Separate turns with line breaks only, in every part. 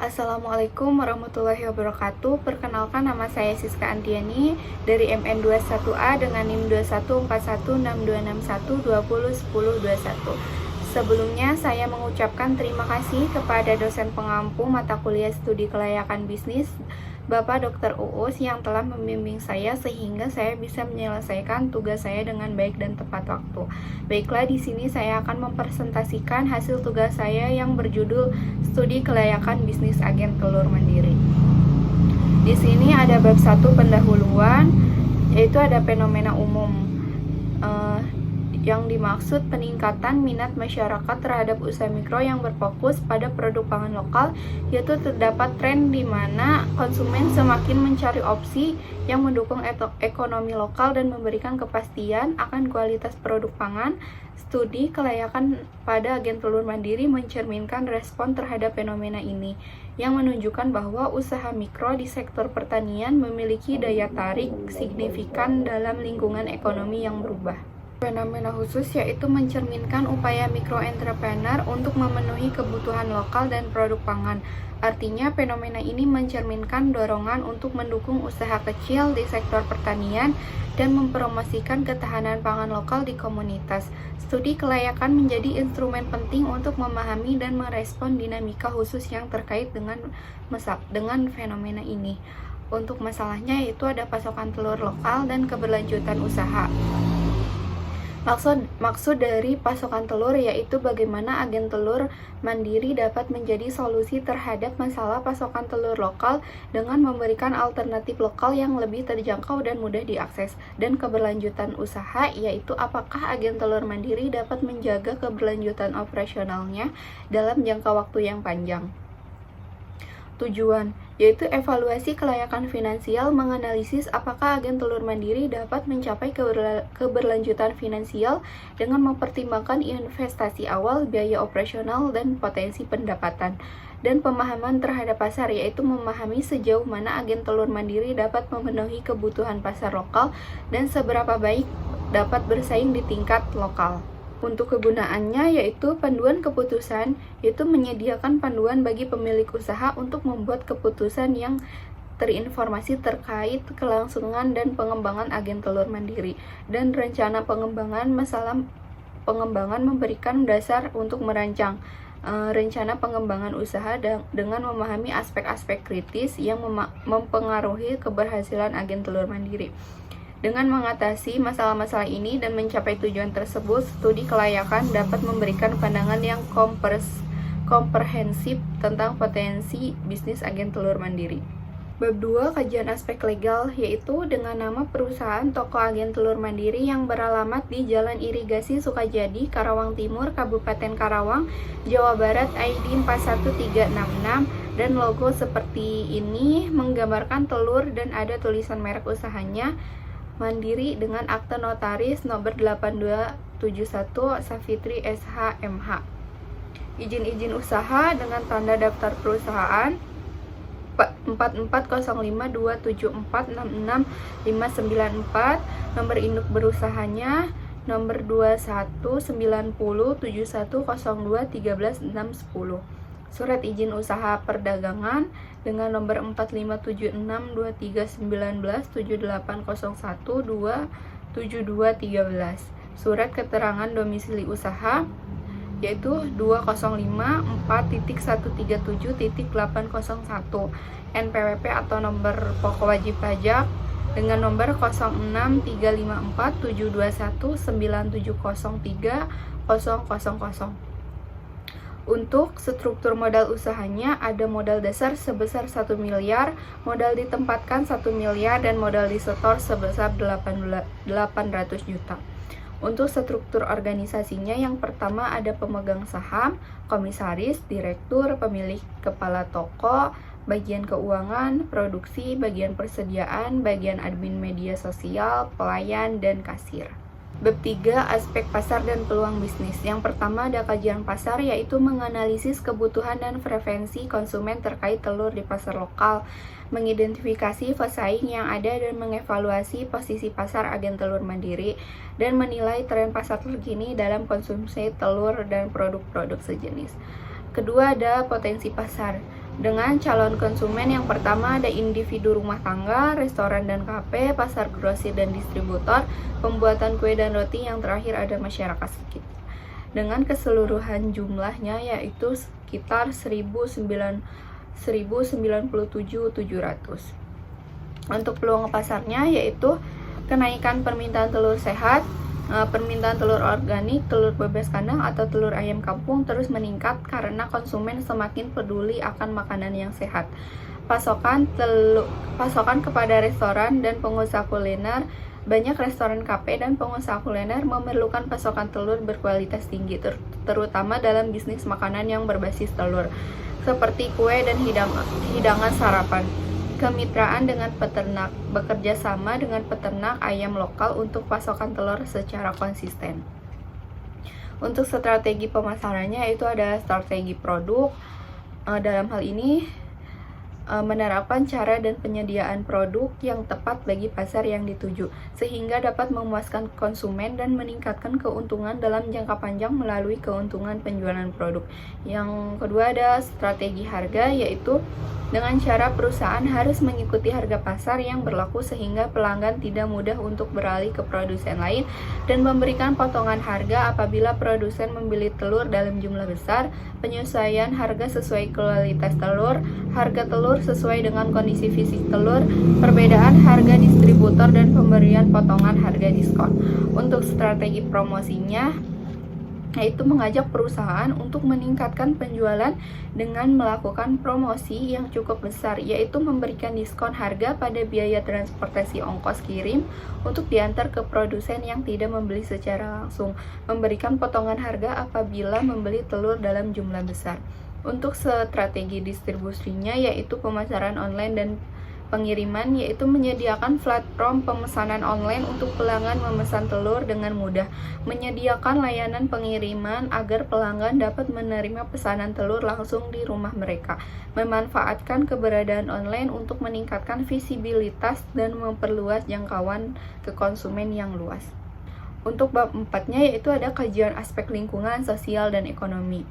Assalamualaikum warahmatullahi wabarakatuh. Perkenalkan, nama saya Siska Antiani dari MN21A dengan NIM 21416261201021. Sebelumnya saya mengucapkan terima kasih kepada dosen pengampu mata kuliah studi kelayakan bisnis Bapak Dr. Uus yang telah membimbing saya sehingga saya bisa menyelesaikan tugas saya dengan baik dan tepat waktu. Baiklah, di sini saya akan mempresentasikan hasil tugas saya yang berjudul Studi Kelayakan Bisnis Agen Telur Mandiri. Di sini ada bab 1 pendahuluan, yaitu ada fenomena umum. Yang dimaksud peningkatan minat masyarakat terhadap usaha mikro yang berfokus pada produk pangan lokal, yaitu terdapat tren di mana konsumen semakin mencari opsi yang mendukung ekonomi lokal dan memberikan kepastian akan kualitas produk pangan. Studi kelayakan pada agen telur mandiri mencerminkan respon terhadap fenomena ini, yang menunjukkan bahwa usaha mikro di sektor pertanian memiliki daya tarik signifikan dalam lingkungan ekonomi yang berubah. Fenomena khusus yaitu mencerminkan upaya mikroentrepreneur untuk memenuhi kebutuhan lokal dan produk pangan. Artinya, fenomena ini mencerminkan dorongan untuk mendukung usaha kecil di sektor pertanian dan mempromosikan ketahanan pangan lokal di komunitas. Studi kelayakan menjadi instrumen penting untuk memahami dan merespon dinamika khusus yang terkait dengan fenomena ini. Untuk masalahnya yaitu ada pasokan telur lokal dan keberlanjutan usaha. Maksud dari pasokan telur yaitu bagaimana agen telur mandiri dapat menjadi solusi terhadap masalah pasokan telur lokal dengan memberikan alternatif lokal yang lebih terjangkau dan mudah diakses. Dan keberlanjutan usaha yaitu apakah agen telur mandiri dapat menjaga keberlanjutan operasionalnya dalam jangka waktu yang panjang. Tujuan yaitu evaluasi kelayakan finansial, menganalisis apakah agen telur mandiri dapat mencapai keberlanjutan finansial dengan mempertimbangkan investasi awal, biaya operasional, dan potensi pendapatan. Dan pemahaman terhadap pasar yaitu memahami sejauh mana agen telur mandiri dapat memenuhi kebutuhan pasar lokal dan seberapa baik dapat bersaing di tingkat lokal. Untuk kegunaannya yaitu panduan keputusan, yaitu menyediakan panduan bagi pemilik usaha untuk membuat keputusan yang terinformasi terkait kelangsungan dan pengembangan agen telur mandiri. Dan rencana pengembangan memberikan dasar untuk merancang rencana pengembangan usaha dengan memahami aspek-aspek kritis yang mempengaruhi keberhasilan agen telur mandiri. Dengan mengatasi masalah-masalah ini dan mencapai tujuan tersebut, studi kelayakan dapat memberikan pandangan yang komprehensif tentang potensi bisnis agen telur mandiri. Bab 2, kajian aspek legal, yaitu dengan nama perusahaan toko agen telur mandiri yang beralamat di Jalan Irigasi Sukajadi, Karawang Timur, Kabupaten Karawang, Jawa Barat, ID 41366, dan logo seperti ini menggambarkan telur dan ada tulisan merek usahanya, Mandiri dengan akte notaris nomor 8271 Safitri SH.MH. Izin usaha dengan tanda daftar perusahaan 440527466594, nomor induk berusahanya nomor 21907102131610. Surat izin usaha perdagangan dengan nomor 457623197801272213. Surat keterangan domisili usaha yaitu 2054.137.801. NPWP atau nomor pokok wajib pajak dengan nomor 063547197030000. Untuk struktur modal usahanya ada modal dasar sebesar 1 miliar, modal ditempatkan 1 miliar, dan modal disetor sebesar 800 juta. Untuk struktur organisasinya yang pertama ada pemegang saham, komisaris, direktur, pemilik kepala toko, bagian keuangan, produksi, bagian persediaan, bagian admin media sosial, pelayan, dan kasir. Bab 3, aspek pasar dan peluang bisnis. Yang pertama ada kajian pasar, yaitu menganalisis kebutuhan dan preferensi konsumen terkait telur di pasar lokal, mengidentifikasi pesaing yang ada dan mengevaluasi posisi pasar agen telur mandiri, dan menilai tren pasar terkini dalam konsumsi telur dan produk-produk sejenis. Kedua ada potensi pasar. dengan calon konsumen yang pertama ada individu rumah tangga, restoran dan kafe, pasar grosir dan distributor, pembuatan kue dan roti, yang terakhir ada masyarakat sekitar. Dengan keseluruhan jumlahnya yaitu sekitar 197.700. Untuk peluang pasarnya yaitu kenaikan permintaan telur sehat, permintaan telur organik, telur bebas kandang atau telur ayam kampung terus meningkat karena konsumen semakin peduli akan makanan yang sehat. Pasokan kepada restoran dan pengusaha kuliner. Banyak restoran, kafe, dan pengusaha kuliner memerlukan pasokan telur berkualitas tinggi, terutama dalam bisnis makanan yang berbasis telur, seperti kue dan hidangan sarapan. Kemitraan dengan peternak, bekerja sama dengan peternak ayam lokal untuk pasokan telur secara konsisten. Untuk strategi pemasarannya itu ada strategi produk. Dalam hal ini menerapkan cara dan penyediaan produk yang tepat bagi pasar yang dituju, sehingga dapat memuaskan konsumen dan meningkatkan keuntungan dalam jangka panjang melalui keuntungan penjualan produk. Yang kedua ada strategi harga, yaitu dengan cara perusahaan harus mengikuti harga pasar yang berlaku sehingga pelanggan tidak mudah untuk beralih ke produsen lain dan memberikan potongan harga apabila produsen membeli telur dalam jumlah besar, penyesuaian harga sesuai kualitas telur, harga telur sesuai dengan kondisi fisik telur, perbedaan harga distributor, dan pemberian potongan harga diskon. Untuk strategi promosinya yaitu mengajak perusahaan untuk meningkatkan penjualan dengan melakukan promosi yang cukup besar, yaitu memberikan diskon harga pada biaya transportasi ongkos kirim untuk diantar ke produsen yang tidak membeli secara langsung, memberikan potongan harga apabila membeli telur dalam jumlah besar. Untuk strategi distribusinya yaitu pemasaran online dan pengiriman, yaitu menyediakan platform pemesanan online untuk pelanggan memesan telur dengan mudah, menyediakan layanan pengiriman agar pelanggan dapat menerima pesanan telur langsung di rumah mereka, memanfaatkan keberadaan online untuk meningkatkan visibilitas dan memperluas jangkauan ke konsumen yang luas. Untuk bab 4-nya yaitu ada kajian aspek lingkungan, sosial, dan ekonomi.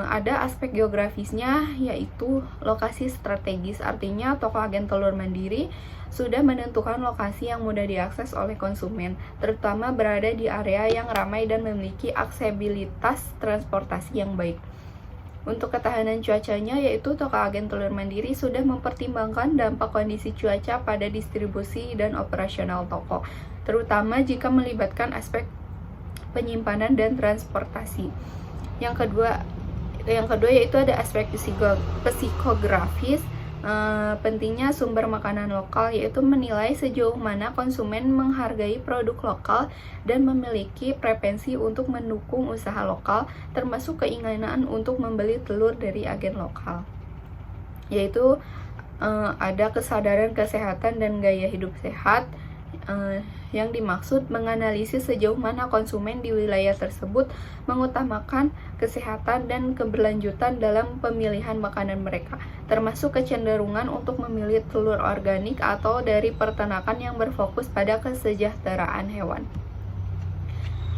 Ada aspek geografisnya yaitu lokasi strategis, artinya toko agen telur mandiri sudah menentukan lokasi yang mudah diakses oleh konsumen, terutama berada di area yang ramai dan memiliki aksesibilitas transportasi yang baik. Untuk ketahanan cuacanya yaitu toko agen telur mandiri sudah mempertimbangkan dampak kondisi cuaca pada distribusi dan operasional toko, terutama jika melibatkan aspek penyimpanan dan transportasi. Yang kedua yaitu ada aspek psikografis. Pentingnya sumber makanan lokal, yaitu menilai sejauh mana konsumen menghargai produk lokal dan memiliki preferensi untuk mendukung usaha lokal, termasuk keinginan untuk membeli telur dari agen lokal. Yaitu ada kesadaran kesehatan dan gaya hidup sehat, yang dimaksud menganalisis sejauh mana konsumen di wilayah tersebut mengutamakan kesehatan dan keberlanjutan dalam pemilihan makanan mereka, termasuk kecenderungan untuk memilih telur organik atau dari peternakan yang berfokus pada kesejahteraan hewan.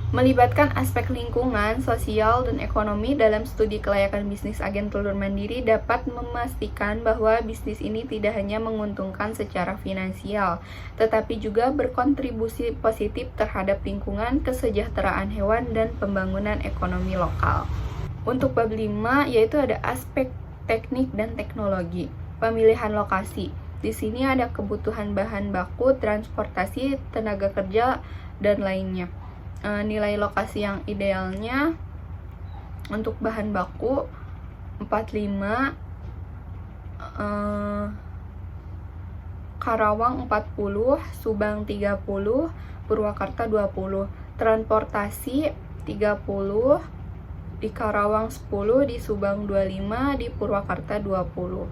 Melibatkan aspek lingkungan, sosial, dan ekonomi dalam studi kelayakan bisnis agen telur mandiri dapat memastikan bahwa bisnis ini tidak hanya menguntungkan secara finansial, tetapi juga berkontribusi positif terhadap lingkungan, kesejahteraan hewan, dan pembangunan ekonomi lokal. Untuk bab 5 yaitu ada aspek teknik dan teknologi. Pemilihan lokasi. Di sini ada kebutuhan bahan baku, transportasi, tenaga kerja, dan lainnya. Nilai lokasi yang idealnya untuk bahan baku 45, Karawang 40, Subang 30, Purwakarta 20. Transportasi 30, di Karawang 10, di Subang 25, di Purwakarta 20.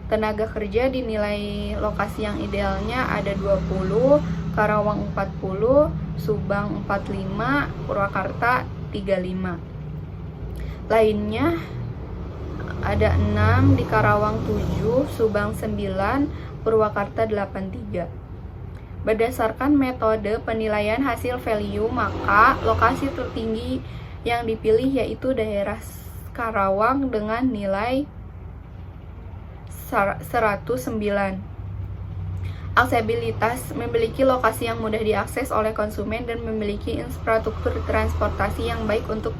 Tenaga kerja dinilai lokasi yang idealnya ada 20, Karawang 40, Subang 45, Purwakarta 35. Lainnya ada 6, di Karawang 7, Subang 9, Purwakarta 83. Berdasarkan metode penilaian hasil value, maka lokasi tertinggi yang dipilih yaitu daerah Karawang dengan nilai 109. Aksesibilitas, memiliki lokasi yang mudah diakses oleh konsumen dan memiliki infrastruktur transportasi yang baik untuk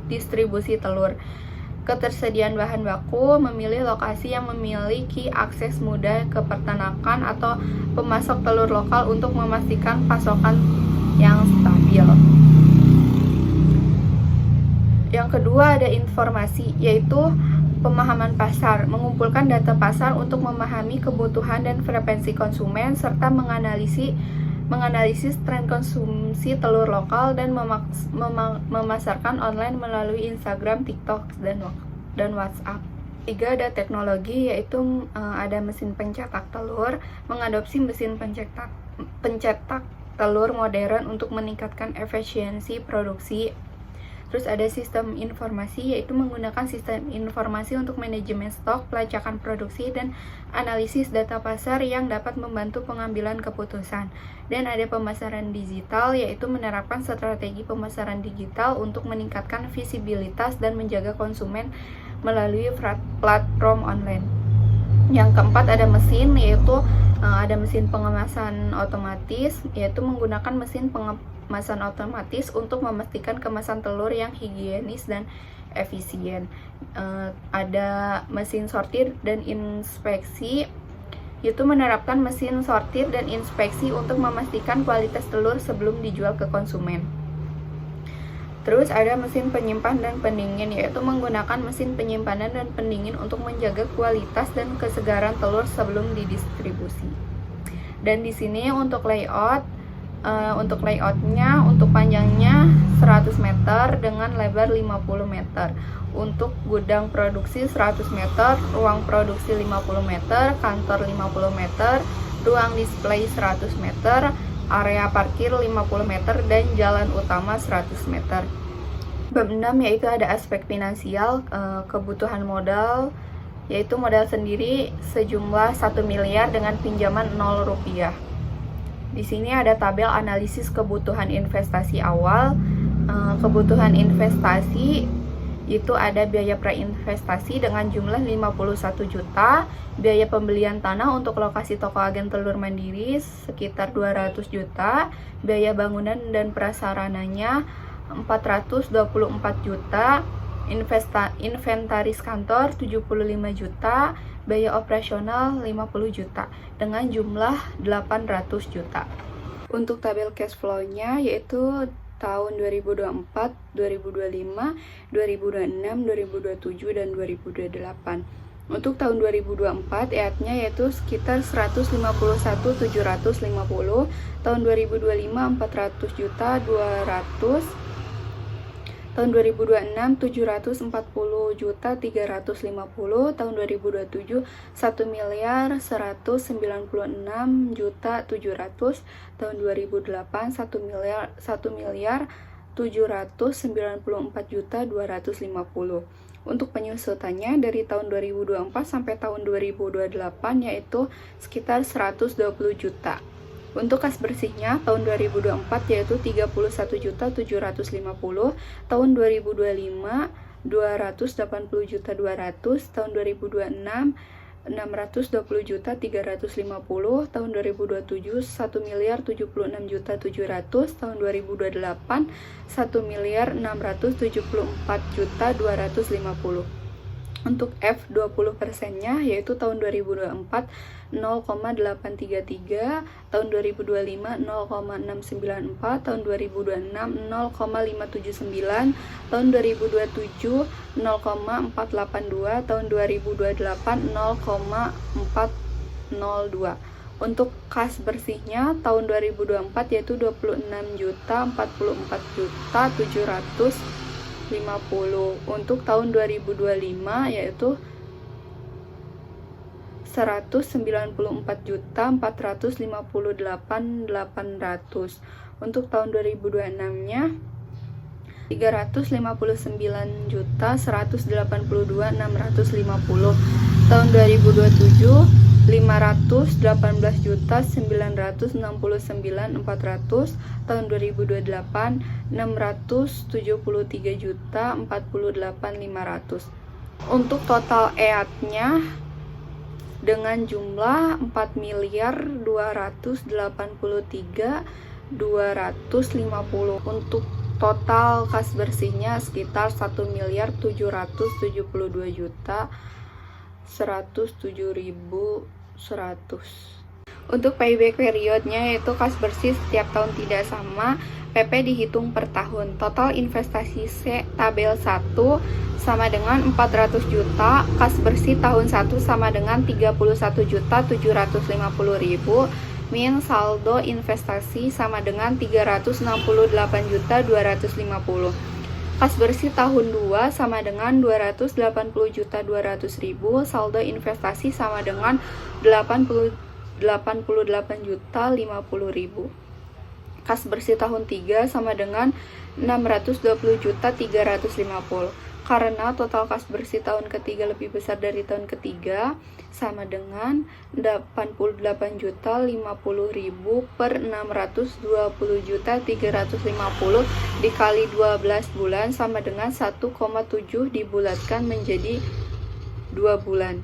distribusi telur. Ketersediaan bahan baku, memilih lokasi yang memiliki akses mudah ke peternakan atau pemasok telur lokal untuk memastikan pasokan yang stabil. Yang kedua ada informasi, yaitu pemahaman pasar, mengumpulkan data pasar untuk memahami kebutuhan dan preferensi konsumen, serta menganalisis tren konsumsi telur lokal dan memasarkan online melalui Instagram, TikTok, dan WhatsApp. 3 ada teknologi, yaitu ada mesin pencetak telur, mengadopsi mesin pencetak telur modern untuk meningkatkan efisiensi produksi. Terus ada sistem informasi, yaitu menggunakan sistem informasi untuk manajemen stok, pelacakan produksi, dan analisis data pasar yang dapat membantu pengambilan keputusan. Dan ada pemasaran digital, yaitu menerapkan strategi pemasaran digital untuk meningkatkan visibilitas dan menjaga konsumen melalui platform online. Yang keempat ada mesin, yaitu ada mesin pengemasan otomatis, yaitu menggunakan mesin pengemasan otomatis untuk memastikan kemasan telur yang higienis dan efisien. Ada mesin sortir dan inspeksi, yaitu menerapkan mesin sortir dan inspeksi untuk memastikan kualitas telur sebelum dijual ke konsumen. Terus ada mesin penyimpan dan pendingin, yaitu menggunakan mesin penyimpanan dan pendingin untuk menjaga kualitas dan kesegaran telur sebelum didistribusi. Dan di sini untuk layoutnya, untuk panjangnya 100 meter dengan lebar 50 meter. Untuk gudang produksi 100 meter, ruang produksi 50 meter, kantor 50 meter, ruang display 100 meter, area parkir 50 meter, dan jalan utama 100 meter. Bab 6 yaitu ada aspek finansial, kebutuhan modal, yaitu modal sendiri sejumlah 1 miliar dengan pinjaman 0 rupiah. Di sini ada tabel analisis kebutuhan investasi awal. Kebutuhan investasi itu ada biaya prainvestasi dengan jumlah 51 juta, biaya pembelian tanah untuk lokasi toko agen telur mandiri sekitar 200 juta, biaya bangunan dan prasarananya 424 juta, inventaris kantor 75 juta, biaya operasional 50 juta dengan jumlah 800 juta. Untuk tabel cash flow-nya yaitu tahun 2024, 2025, 2026, 2027, dan 2028. Untuk tahun 2024 EAT-nya yaitu sekitar 151.750, tahun 2025 400 juta 200, tahun 2026 740 juta 350, tahun 2027 1 miliar 196 juta 700, tahun 2008 1 miliar 794 juta 250. Untuk penyusutannya dari tahun 2024 sampai tahun 2028 yaitu sekitar 120 juta. Untuk kas bersihnya tahun 2024 yaitu 31.750, tahun 2025 280 juta 200, tahun 2026 620 juta 350, tahun 2027 1 miliar 76 juta 700, tahun 2028 1 miliar 674 juta 250. Untuk F 20%-nya yaitu tahun 2024 0,833, tahun 2025 0,694, tahun 2026 0,579, tahun 2027 0,482, tahun 2028 0,402. Untuk kas bersihnya tahun 2024 yaitu 26 juta 44 juta 750. Untuk tahun 2025 yaitu 194 juta 458.800. Untuk tahun 2026-nya 359 juta 182.650. Tahun 2027 518 juta 969.400. Tahun 2028 673 juta 48.500. Untuk total EAT-nya dengan jumlah 4.283.250. Untuk total kas bersihnya sekitar 1.772.107.100. Untuk payback periodnya yaitu kas bersih setiap tahun tidak sama, PP dihitung per tahun. Total investasi C tabel 1 sama dengan 400 juta, kas bersih tahun 1 sama dengan 31.750.000, min saldo investasi sama dengan 368.250. Kas bersih tahun 2 sama dengan 280.200.000, saldo investasi sama dengan 88.050.000. Kas bersih tahun 3 sama dengan 620.350. Karena total kas bersih tahun ketiga lebih besar dari tahun ketiga, sama dengan 88.050.000 per 620.350 dikali 12 bulan sama dengan 1,7 dibulatkan menjadi 2 bulan.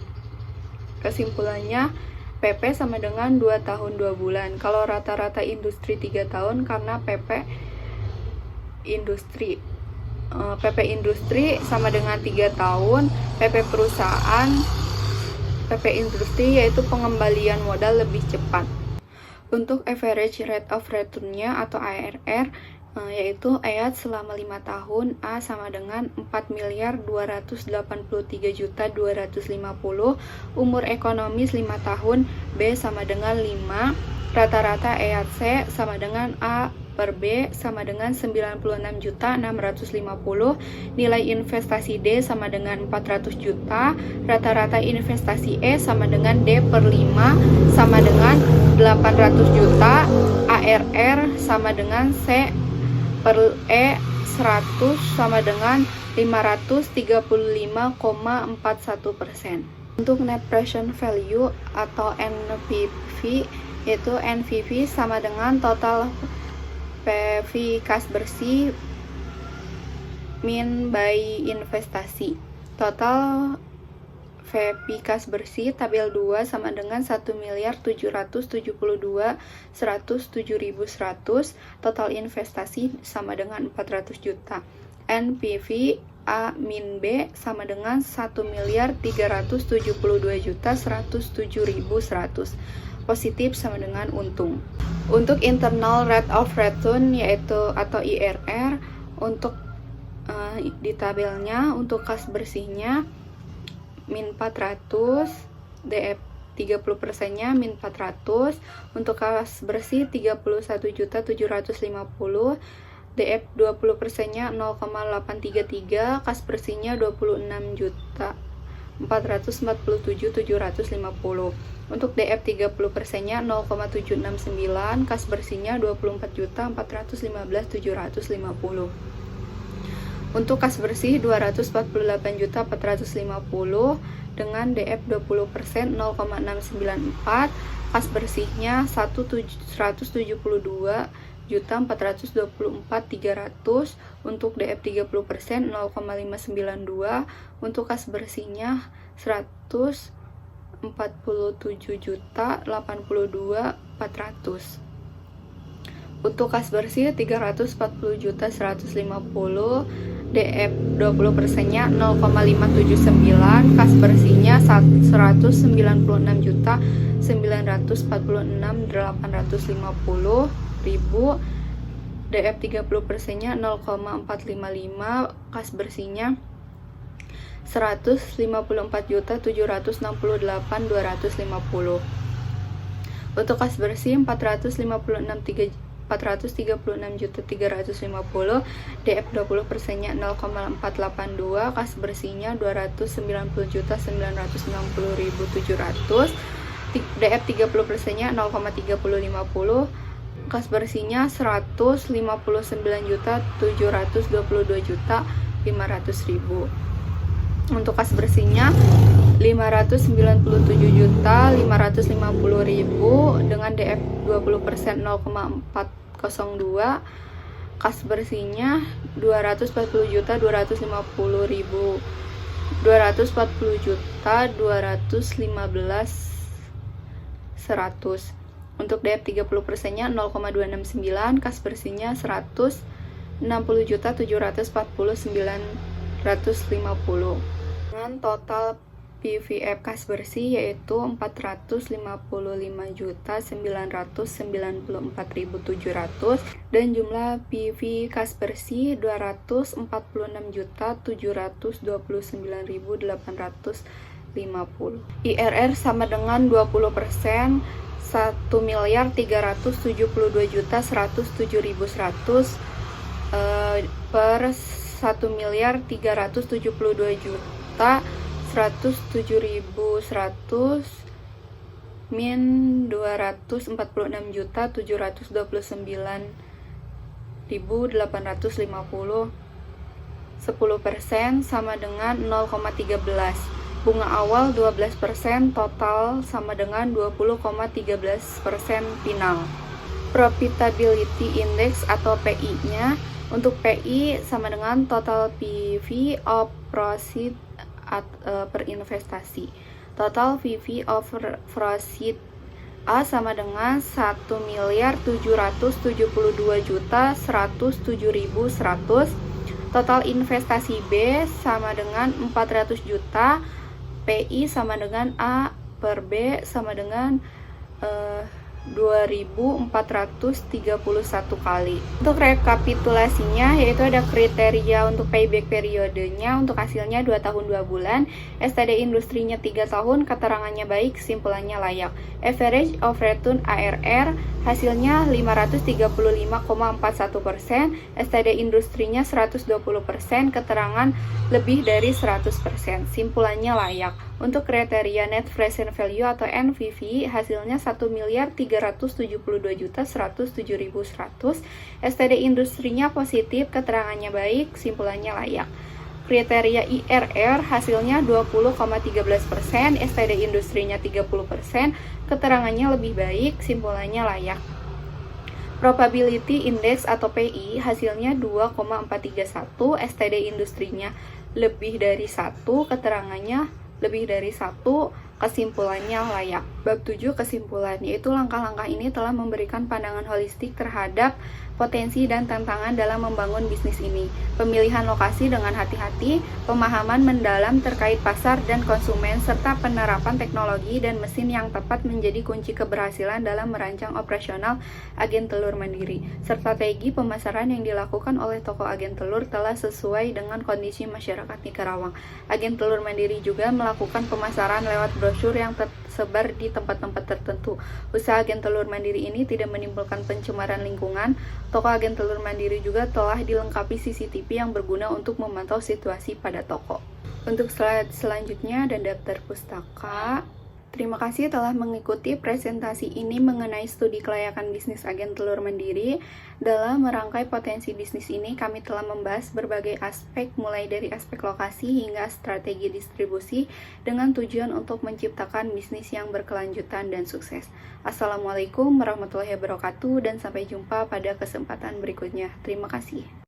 Kesimpulannya, PP sama dengan 2 tahun 2 bulan. Kalau rata-rata industri 3 tahun karena PP industri sama dengan 3 tahun, PP perusahaan, PP industri yaitu pengembalian modal lebih cepat. Untuk average rate of return-nya atau ARR yaitu EAT selama 5 tahun, A sama dengan 4.283.250, umur ekonomis 5 tahun, B sama dengan 5, rata-rata EAT C sama dengan A per B sama dengan 96.650, nilai investasi D sama dengan 400 juta, rata-rata investasi E sama dengan D per 5 sama dengan 800 juta, ARR sama dengan C per E 100 sama dengan 535,41%. Untuk net present value atau NPV, yaitu NPV sama dengan total PV kas bersih min by investasi. Total VP kas bersih tabel 2 sama dengan 1.772.107.100. Total investasi sama dengan 400 juta. NPV A min B sama dengan 1.372.107.100. Positif sama dengan untung. Untuk internal rate of return yaitu atau IRR, untuk di tabelnya untuk kas bersihnya min 400, DF 30%-nya min 400, untuk kas bersih 31.750.000, DF 20%-nya 0,833, kas bersihnya 26.447.750. Untuk DF 30%-nya 0,769, kas bersihnya 24.415.750. Untuk kas bersih 248.450 dengan DF 20% 0,694, kas bersihnya 172.424.300. Untuk DF 30% 0,592, untuk kas bersihnya 147.082.400. Untuk kas bersih 340.150, DF 20%-nya 0,579, kas bersihnya 199.946.850.000, DF 30%-nya 0,455, kas bersihnya 154.768.250. Untuk kas bersih 436.350, DF 20%-nya 0,482, kas bersihnya 290.960.700, DF 30%-nya 0,350, kas bersihnya 159.722.500.000. Untuk kas bersihnya 597.550.000 dengan DF 20% 0,402, kas bersihnya 240.250.000, 240.215.100. Untuk DF 30%-nya 0,269, kas bersihnya 160.740.950. Dengan total PVF kas bersih yaitu 455.994.700 dan jumlah PV kas bersih 246.729.850. IRR sama dengan 20%, 1.372.107.100 per 1.372.107.100 min 246.729.850. 10% sama dengan 0,13. Bunga awal 12%, total sama dengan 20,13% final. Profitability Index atau PI-nya, untuk PI sama dengan total PV of proceed per investasi. Total PV of proceed A sama dengan 1.772.107.100. Total investasi B sama dengan 400 juta. PI sama dengan A per B sama dengan 2.431 kali. Untuk rekapitulasinya, yaitu ada kriteria untuk payback periodenya, untuk hasilnya 2 tahun 2 bulan, STD industrinya 3 tahun, keterangannya baik, kesimpulannya layak. Average of return ARR, hasilnya 535,41%, STD industrinya 120%, keterangan lebih dari 100%, simpulannya layak. Untuk kriteria net present value atau NPV, hasilnya 1.372.107.100, STD industrinya positif, keterangannya baik, simpulannya layak. Kriteria IRR, hasilnya 20,13%, STD industrinya 30%, keterangannya lebih baik, simpulannya layak. Probability Index atau PI, hasilnya 2,431, STD industrinya lebih dari 1, keterangannya lebih dari 1, kesimpulannya layak. Bab 7 kesimpulan, yaitu langkah-langkah ini telah memberikan pandangan holistik terhadap potensi dan tantangan dalam membangun bisnis ini. Pemilihan lokasi dengan hati-hati, pemahaman mendalam terkait pasar dan konsumen, serta penerapan teknologi dan mesin yang tepat menjadi kunci keberhasilan dalam merancang operasional agen telur mandiri. Strategi pemasaran yang dilakukan oleh toko agen telur telah sesuai dengan kondisi masyarakat di Karawang. Agen telur mandiri juga melakukan pemasaran lewat brosur yang tersebar di tempat-tempat tertentu. Usaha agen telur mandiri ini tidak menimbulkan pencemaran lingkungan. Toko agen telur mandiri juga telah dilengkapi CCTV yang berguna untuk memantau situasi pada toko. Untuk slide selanjutnya dan daftar pustaka. Terima kasih telah mengikuti presentasi ini mengenai studi kelayakan bisnis agen telur mandiri. Dalam merangkai potensi bisnis ini, kami telah membahas berbagai aspek, mulai dari aspek lokasi hingga strategi distribusi, dengan tujuan untuk menciptakan bisnis yang berkelanjutan dan sukses. Assalamualaikum warahmatullahi wabarakatuh, dan sampai jumpa pada kesempatan berikutnya. Terima kasih.